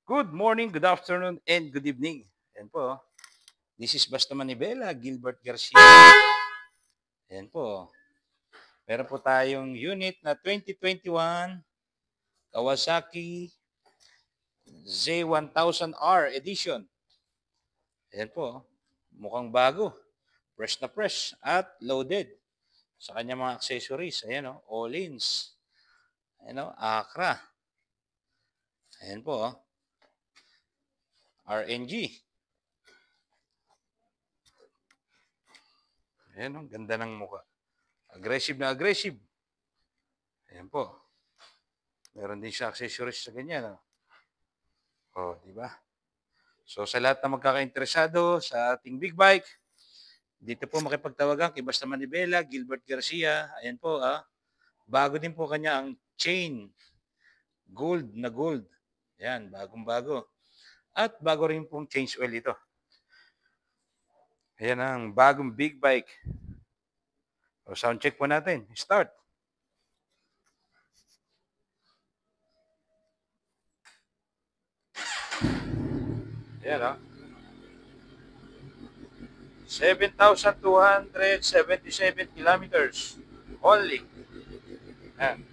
Good morning, good afternoon, and good evening. Ayan po. This is Basta Manibela, Gilbert Garcia. Ayan po. Meron po tayong unit na 2021 Kawasaki Z1000R edition. Ayan po. Mukhang bago. Fresh na fresh at loaded. Sa kanya mga accessories. Ayan o. All-ins. Ayan o. Acra. Ayan po. RNG. Ayan o. Ganda ng mukha. Aggressive na aggressive. Ayan po. Meron din siya accessories sa ganyan. Di ba? So, sa lahat na magkakainteresado sa ating big bike, dito po makipagtawagan kay Basta Manibela, Gilbert Garcia. Ayan po, bago din po kanya ang chain. Gold na gold. Ayan, bagong-bago. At bago rin pong change oil ito. Ayan ang bagong big bike. So, sound check po natin. Start. Ayan, 7,277 kilometers only. Ayan.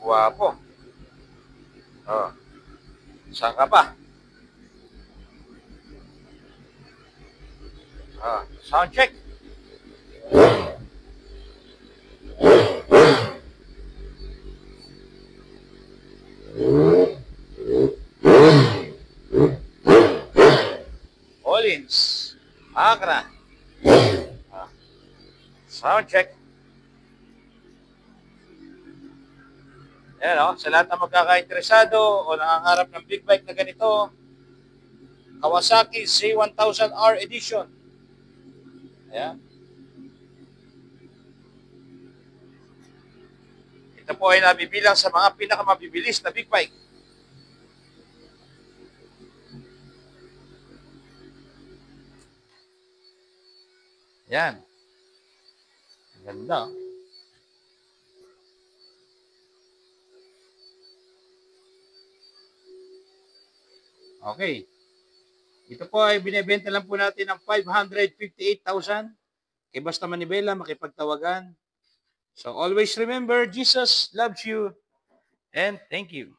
Guwapo. Saan ka pa? Sound check. All-ins. Acra. Sound check. Ayan, sa lahat na magkakainteresado o nangangarap ng big bike na ganito, Kawasaki Z1000R edition. Ayan. Ito po ay nabibilang sa mga pinakamabibilis na big bike. Ayan. Ganda. Okay. Ito po ay binibenta lang po natin ng 558,000. Kay Basta Manibela, makipagtawagan. So always remember, Jesus loves you and thank you.